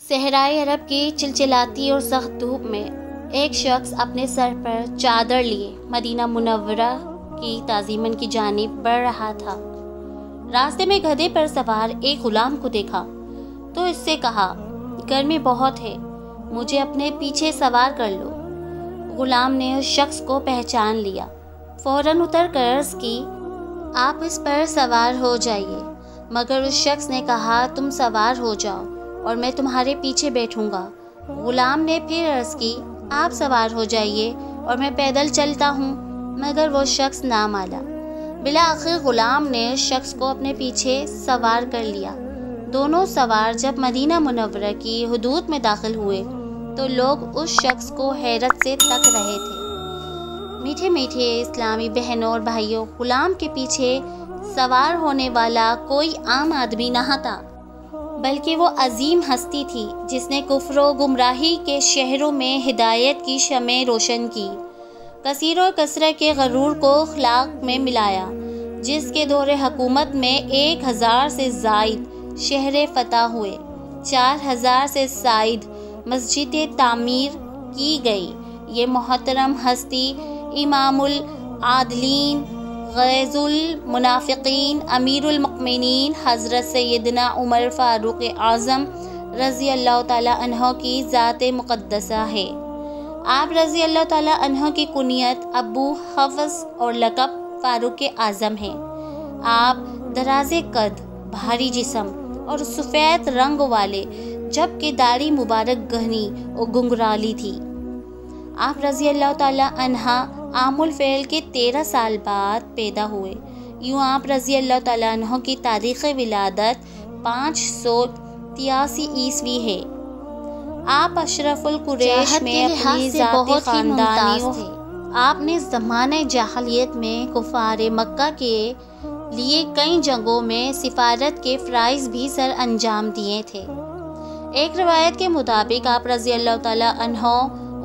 صحرائے عرب کی چلچلاتی اور سخت دھوپ میں ایک شخص اپنے سر پر چادر لیے مدینہ منورہ کی تعظیمن کی جانب بڑھ رہا تھا۔ راستے میں گدھے پر سوار ایک غلام کو دیکھا تو اس سے کہا، گرمی بہت ہے، مجھے اپنے پیچھے سوار کر لو۔ غلام نے اس شخص کو پہچان لیا، فوراً اتر کر عرض کی، آپ اس پر سوار ہو جائیے۔ مگر اس شخص نے کہا، تم سوار ہو جاؤ اور میں تمہارے پیچھے بیٹھوں گا۔ غلام نے پھر عرض کی، آپ سوار ہو جائیے اور میں پیدل چلتا ہوں، مگر وہ شخص نہ مانا۔ بالآخر غلام نے اس شخص کو اپنے پیچھے سوار کر لیا۔ دونوں سوار جب مدینہ منورہ کی حدود میں داخل ہوئے تو لوگ اس شخص کو حیرت سے تک رہے تھے۔ میٹھے میٹھے اسلامی بہنوں اور بھائیوں، غلام کے پیچھے سوار ہونے والا کوئی عام آدمی نہ تھا، بلکہ وہ عظیم ہستی تھی جس نے کفر و گمراہی کے شہروں میں ہدایت کی شمع روشن کی، کثیر و کثرت کے غرور کو اخلاق میں ملایا، جس کے دور حکومت میں 1000 سے زائد شہر فتح ہوئے، 4000 سے زائد مسجدیں تعمیر کی گئی۔ یہ محترم ہستی امام العادلین، غیظ المنافقین، امیر المؤمنین حضرت سیدنا عمر فاروق اعظم رضی اللہ تعالیٰ عنہ کی ذات مقدسہ ہے۔ آپ رضی اللہ تعالیٰ عنہ کی کنیت ابو حفص اور لقب فاروق اعظم ہے۔ آپ دراز قد، بھاری جسم اور سفید رنگ والے، جبکہ داڑھی مبارک گھنی اور گنگرالی تھی۔ آپ رضی اللہ تعالیٰ عنہ عام الفیل کے 13 سال بعد پیدا ہوئے۔ یوں آپ رضی اللہ تعالیٰ عنہ کی تاریخ ولادت 583 عیسوی ہے۔ آپ اشرف القریش میں اپنی ذاتی خاندانی تھے۔ آپ نے زمانہ جاہلیت میں کفار مکہ کے لیے کئی جنگوں میں سفارت کے فرائض بھی سر انجام دیے تھے۔ ایک روایت کے مطابق آپ رضی اللہ تعالیٰ عنہ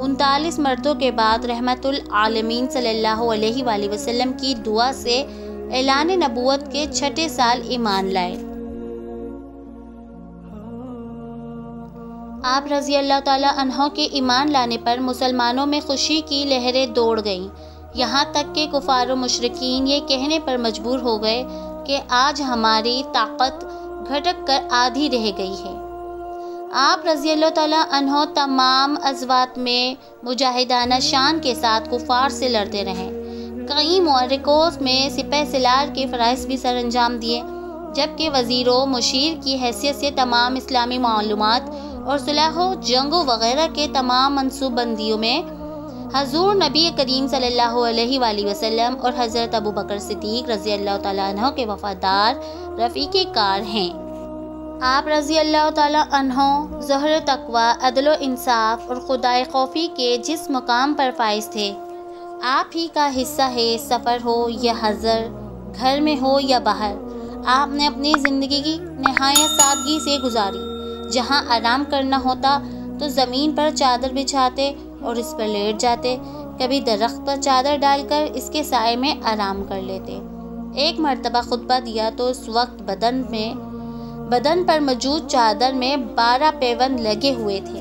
39 مرتوں کے بعد رحمت العالمین صلی اللہ علیہ وآلہ وسلم کی دعا سے اعلان نبوت کے 6 سال ایمان لائے۔ آپ رضی اللہ تعالیٰ عنہ کے ایمان لانے پر مسلمانوں میں خوشی کی لہریں دوڑ گئیں، یہاں تک کہ کفار و مشرکین یہ کہنے پر مجبور ہو گئے کہ آج ہماری طاقت گھٹک کر آدھی رہ گئی ہے۔ آپ رضی اللہ تعالیٰ عنہ تمام غزوات میں مجاہدانہ شان کے ساتھ کفار سے لڑتے رہے، کئی معرکوں میں سپہ سالار کے فرائض بھی سر انجام دیے، جبکہ وزیر و مشیر کی حیثیت سے تمام اسلامی معلومات اور صلح و جنگ وغیرہ کے تمام منصوبہ بندیوں میں حضور نبی کریم صلی اللہ علیہ وآلہ وسلم اور حضرت ابو بکر صدیق رضی اللہ تعالیٰ عنہ کے وفادار رفیق کار ہیں۔ آپ رضی اللہ تعالیٰ عنہ ظہر تقوی، عدل و انصاف اور خدائے خوفی کے جس مقام پر فائز تھے، آپ ہی کا حصہ ہے، سفر ہو یا حضر، گھر میں ہو یا باہر۔ آپ نے اپنی زندگی کی نہایت سادگی سے گزاری۔ جہاں آرام کرنا ہوتا تو زمین پر چادر بچھاتے اور اس پر لیٹ جاتے، کبھی درخت پر چادر ڈال کر اس کے سائے میں آرام کر لیتے۔ ایک مرتبہ خطبہ دیا تو اس وقت بدن پر موجود چادر میں 12 پیوند لگے ہوئے تھے۔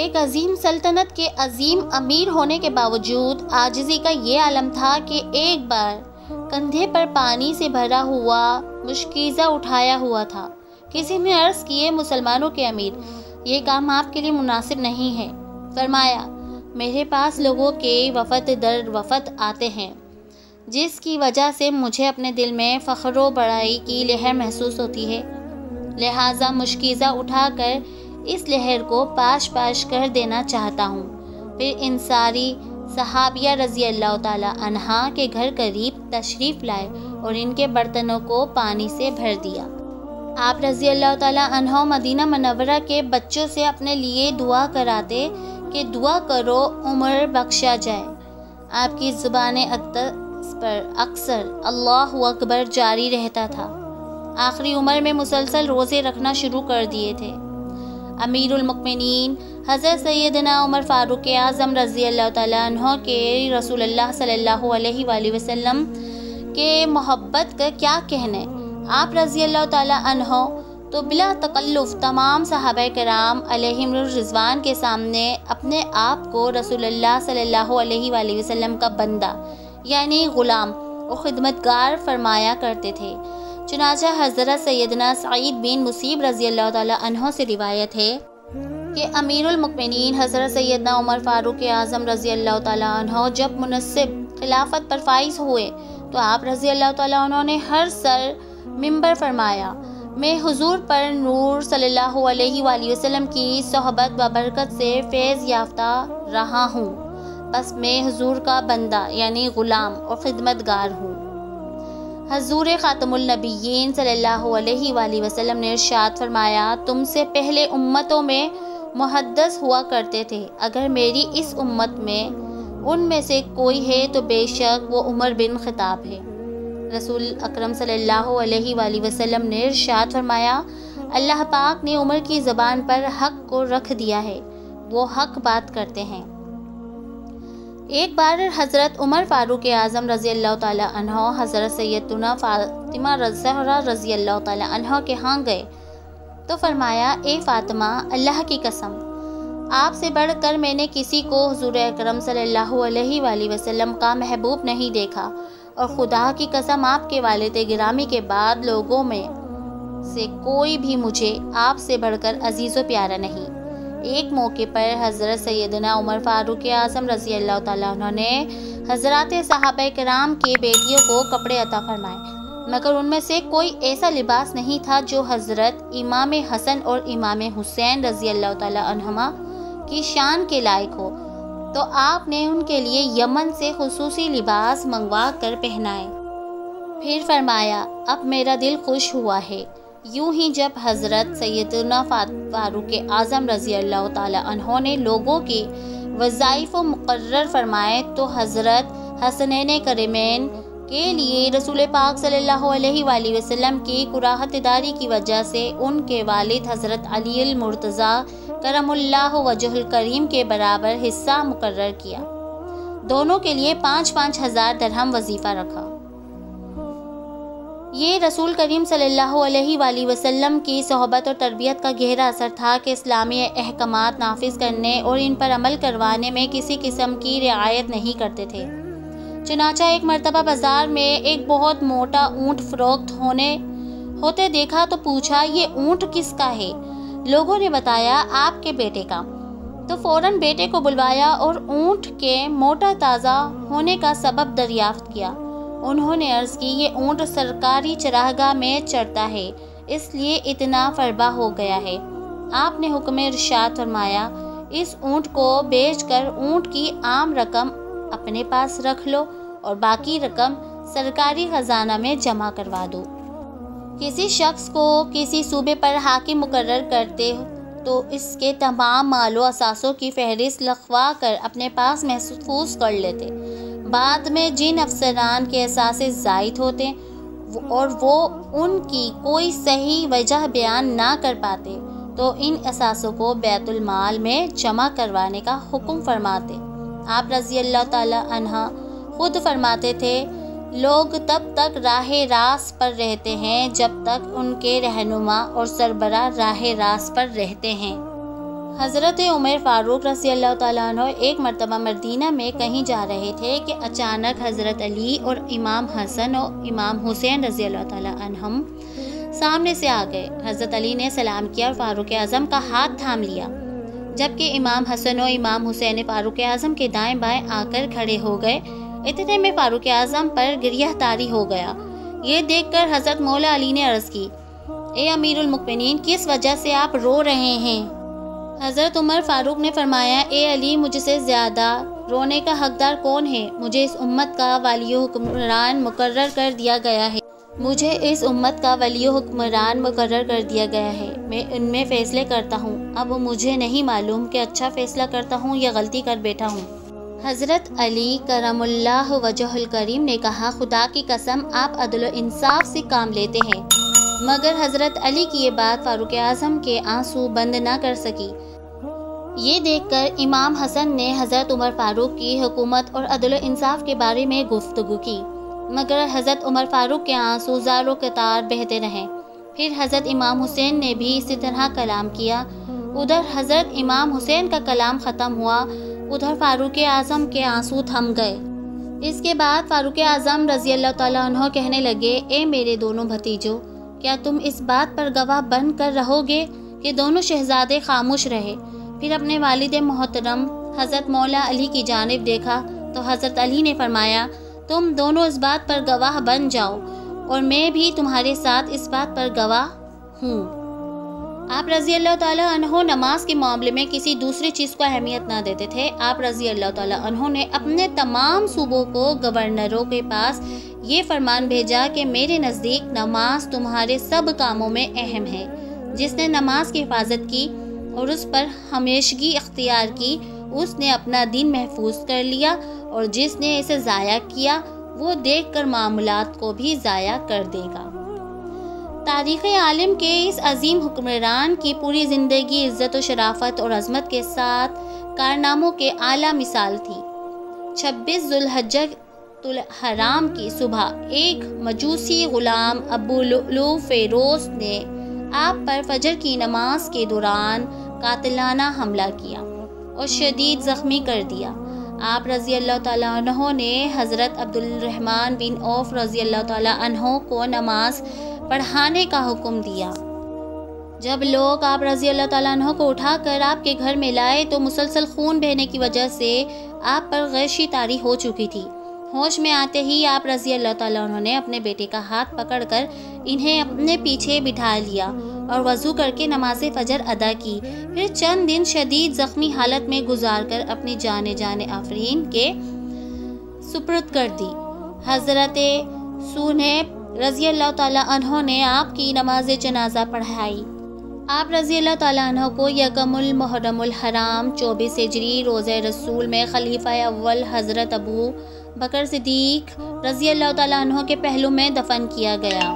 ایک عظیم سلطنت کے عظیم امیر ہونے کے باوجود عاجزی کا یہ عالم تھا کہ ایک بار کندھے پر پانی سے بھرا ہوا مشکیزہ اٹھایا ہوا تھا۔ کسی نے عرض کیے، مسلمانوں کے امیر، یہ کام آپ کے لیے مناسب نہیں ہے۔ فرمایا، میرے پاس لوگوں کے وفد در وفد آتے ہیں، جس کی وجہ سے مجھے اپنے دل میں فخر و بڑائی کی لہر محسوس ہوتی ہے، لہٰذا مشکیزہ اٹھا کر اس لہر کو پاش کر دینا چاہتا ہوں۔ پھر انصاری صحابیہ رضی اللہ تعالیٰ عنہا کے گھر قریب تشریف لائے اور ان کے برتنوں کو پانی سے بھر دیا۔ آپ رضی اللہ تعالیٰ عنہ مدینہ منورہ کے بچوں سے اپنے لیے دعا کراتے کہ دعا کرو عمر بخشا جائے۔ آپ کی زبان اقدس پر اکثر اللہ اکبر جاری رہتا تھا۔ آخری عمر میں مسلسل روزے رکھنا شروع کر دیے تھے۔ امیر المؤمنین حضرت سیدنا عمر فاروق اعظم رضی اللہ تعالیٰ عنہ کے رسول اللہ صلی اللہ علیہ وآلہ وسلم کے محبت کا کیا کہنے۔ آپ رضی اللہ تعالیٰ عنہ تو بلا تکلف تمام صحابہ کرام علیہم الرضوان کے سامنے اپنے آپ کو رسول اللہ صلی اللہ علیہ وآلہ وسلم کا بندہ یعنی غلام اور خدمتگار فرمایا کرتے تھے۔ چنانچہ حضرت سیدنا سعید بن مسیب رضی اللہ تعالیٰ عنہ سے روایت ہے کہ امیر المؤمنین حضرت سیدنا عمر فاروق اعظم رضی اللہ تعالیٰ عنہ جب منصب خلافت پر فائز ہوئے تو آپ رضی اللہ تعالیٰ عنہ نے ہر سر منبر فرمایا، میں حضور پر نور صلی اللہ علیہ وآلہ وسلم کی صحبت و برکت سے فیض یافتہ رہا ہوں، بس میں حضور کا بندہ یعنی غلام اور خدمتگار ہوں۔ حضور خاتم النبیین صلی اللہ علیہ وآلہ وسلم نے ارشاد فرمایا، تم سے پہلے امتوں میں محدث ہوا کرتے تھے، اگر میری اس امت میں ان میں سے کوئی ہے تو بے شک وہ عمر بن خطاب ہے۔ رسول اکرم صلی اللہ علیہ وآلہ وسلم نے ارشاد فرمایا، اللہ پاک نے عمر کی زبان پر حق کو رکھ دیا ہے، وہ حق بات کرتے ہیں۔ ایک بار حضرت عمر فاروق اعظم رضی اللہ تعالیٰ عنہ حضرت سیدنا فاطمہ زہرا رضی اللہ تعالیٰ عنہ کے ہاں گئے تو فرمایا، اے فاطمہ، اللہ کی قسم، آپ سے بڑھ کر میں نے کسی کو حضور اکرم صلی اللہ علیہ وآلہ وسلم کا محبوب نہیں دیکھا، اور خدا کی قسم آپ کے والد گرامی کے بعد لوگوں میں سے کوئی بھی مجھے آپ سے بڑھ کر عزیز و پیارا نہیں۔ ایک موقع پر حضرت سیدنا عمر فاروق اعظم رضی اللہ تعالیٰ عنہ نے حضرات صحابہ کرام کے بیٹیوں کو کپڑے عطا فرمائے، مگر ان میں سے کوئی ایسا لباس نہیں تھا جو حضرت امام حسن اور امام حسین رضی اللہ تعالیٰ عنہما کی شان کے لائق ہو، تو آپ نے ان کے لیے یمن سے خصوصی لباس منگوا کر پہنائے۔ پھر فرمایا، اب میرا دل خوش ہوا ہے۔ یوں ہی جب حضرت سیدنا فاروق اعظم رضی اللہ تعالیٰ عنہ نے لوگوں کے وظائف و مقرر فرمائے تو حضرت حسنین کریمین کے لیے رسول پاک صلی اللہ علیہ وآلہ وسلم کی کراہت داری کی وجہ سے ان کے والد حضرت علی المرتضیٰ کرم اللہ وجہ الکریم کے برابر حصہ مقرر کیا۔ دونوں کے لیے 5,000 درہم وظیفہ رکھا۔ یہ رسول کریم صلی اللہ علیہ وآلہ وسلم کی صحبت اور تربیت کا گہرا اثر تھا کہ اسلامی احکامات نافذ کرنے اور ان پر عمل کروانے میں کسی قسم کی رعایت نہیں کرتے تھے۔ چنانچہ ایک مرتبہ بازار میں ایک بہت موٹا اونٹ فروخت ہوتے دیکھا تو پوچھا، یہ اونٹ کس کا ہے؟ لوگوں نے بتایا، آپ کے بیٹے کا۔ تو فوراً بیٹے کو بلوایا اور اونٹ کے موٹا تازہ ہونے کا سبب دریافت کیا۔ انہوں نے عرض کی، یہ اونٹ سرکاری چراگاہ میں چرتا ہے، اس لیے اتنا فربا ہو گیا ہے۔ آپ نے حکم ارشاد فرمایا، اس اونٹ کو بیچ کر اونٹ کی عام رقم اپنے پاس رکھ لو اور باقی رقم سرکاری خزانہ میں جمع کروا دو۔ کسی شخص کو کسی صوبے پر حاکم مقرر کرتے تو اس کے تمام مال و اثاثوں کی فہرست لکھوا کر اپنے پاس محفوظ کر لیتے۔ بعد میں جن افسران کے اثاثے زائد ہوتے اور وہ ان کی کوئی صحیح وجہ بیان نہ کر پاتے تو ان اثاثوں کو بیت المال میں جمع کروانے کا حکم فرماتے۔ آپ رضی اللہ تعالیٰ عنہ خود فرماتے تھے، لوگ تب تک راہ راست پر رہتے ہیں جب تک ان کے رہنما اور سربراہ راہ راست پر رہتے ہیں۔ حضرت عمر فاروق رضی اللہ تعالیٰ عنہ ایک مرتبہ مدینہ میں کہیں جا رہے تھے کہ اچانک حضرت علی اور امام حسن اور امام حسین رضی اللہ تعالیٰ عنہم سامنے سے آ گئے۔ حضرت علی نے سلام کیا اور فاروق اعظم کا ہاتھ تھام لیا، جبکہ امام حسن اور امام حسین فاروق اعظم کے دائیں بائیں آ کر کھڑے ہو گئے۔ اتنے میں فاروق اعظم پر گریہ طاری ہو گیا۔ یہ دیکھ کر حضرت مولا علی نے عرض کی، اے امیر المؤمنین، کس وجہ سے آپ رو رہے ہیں؟ حضرت عمر فاروق نے فرمایا، اے علی، مجھ سے زیادہ رونے کا حقدار کون ہے؟ مجھے اس امت کا ولی حکمران مقرر کر دیا گیا ہے۔ میں ان میں فیصلے کرتا ہوں۔ اب مجھے نہیں معلوم کہ اچھا فیصلہ کرتا ہوں یا غلطی کر بیٹھا ہوں۔ حضرت علی کرم اللہ وجہ الکریم نے کہا، خدا کی قسم، آپ عدل و انصاف سے کام لیتے ہیں۔ مگر حضرت علی کی یہ بات فاروق اعظم کے آنسو بند نہ کر سکی۔ یہ دیکھ کر امام حسن نے حضرت عمر فاروق کی حکومت اور عدل و انصاف کے بارے میں گفتگو کی، مگر حضرت عمر فاروق کے آنسو زار و قطار بہتے رہے۔ پھر حضرت امام حسین نے بھی اسی طرح کلام کیا۔ ادھر حضرت امام حسین کا کلام ختم ہوا، ادھر فاروق اعظم کے آنسو تھم گئے۔ اس کے بعد فاروق اعظم رضی اللہ تعالیٰ عنہ کہنے لگے، اے میرے دونوں بھتیجوں، کیا تم اس بات پر گواہ بن کر رہو گے کہ دونوں شہزادے خاموش رہے؟ پھر اپنے والد محترم حضرت مولا علی کی جانب دیکھا تو حضرت علی نے فرمایا، تم دونوں اس بات پر گواہ بن جاؤ اور میں بھی تمہارے ساتھ اس بات پر گواہ ہوں۔ آپ رضی اللہ تعالیٰ عنہ نماز کے معاملے میں کسی دوسری چیز کو اہمیت نہ دیتے تھے۔ آپ رضی اللہ تعالیٰ عنہ نے اپنے تمام صوبوں کو گورنروں کے پاس یہ فرمان بھیجا کہ میرے نزدیک نماز تمہارے سب کاموں میں اہم ہے۔ جس نے نماز کی حفاظت کی اور اس پر ہمیشگی اختیار کی، اس نے اپنا دین محفوظ کر لیا، اور جس نے اسے ضائع کیا وہ دیکھ کر معاملات کو بھی ضائع کر دے گا۔ تاریخ عالم کے اس عظیم حکمران کی پوری زندگی عزت و شرافت اور عظمت کے ساتھ کارناموں کے اعلیٰ مثال تھی۔ 26 ذوالحجہ الحرام کی صبح ایک مجوسی غلام ابو لؤلؤ فیروز نے آپ پر فجر کی نماز کے دوران قاتلانہ حملہ کیا اور شدید زخمی کر دیا۔ آپ رضی اللہ تعالیٰ عنہ نے حضرت عبد الرحمن بن عوف رضی اللہ تعالیٰ عنہ کو نماز پڑھانے کا حکم دیا۔ جب لوگ آپ رضی اللہ تعالیٰ عنہ کو اٹھا کر آپ کے گھر میں لائے تو مسلسل خون بہنے کی وجہ سے آپ پر غیشی طاری ہو چکی تھی۔ ہوش میں آتے ہی آپ رضی اللہ تعالیٰ عنہ نے اپنے بیٹے کا ہاتھ پکڑ کر انہیں اپنے پیچھے بٹھا لیا اور وضو کر کے نماز فجر ادا کی۔ پھر چند دن شدید زخمی حالت میں گزار کر اپنی جان آفرین کے سپرد کر دی۔ حضرت سہیب رضی اللہ تعالیٰ عنہ نے آپ کی نماز جنازہ پڑھائی۔ آپ رضی اللہ تعالیٰ عنہ کو یکم المحرم الحرام 24 ہجری روزہ رسول میں خلیفہ اول حضرت ابو بکر صدیق رضی اللہ تعالیٰ عنہ کے پہلو میں دفن کیا گیا۔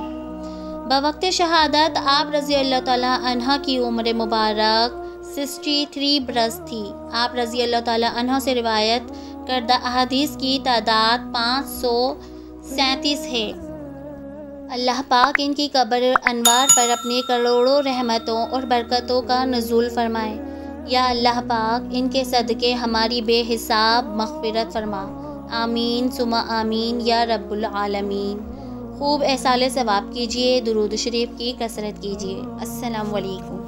بوقت شہادت آپ رضی اللہ تعالیٰ عنہ کی عمر مبارک 63 برس تھی۔ آپ رضی اللہ تعالیٰ عنہ سے روایت کردہ احادیث کی تعداد 537 ہے۔ اللہ پاک ان کی قبر انوار پر اپنی کروڑوں رحمتوں اور برکتوں کا نزول فرمائے۔ یا اللہ پاک ان کے صدقے ہماری بے حساب مغفرت فرما۔ آمین ثم آمین یا رب العالمین۔ خوب احصال ثواب کیجیے، درود شریف کی کثرت کیجیے۔ السلام علیکم۔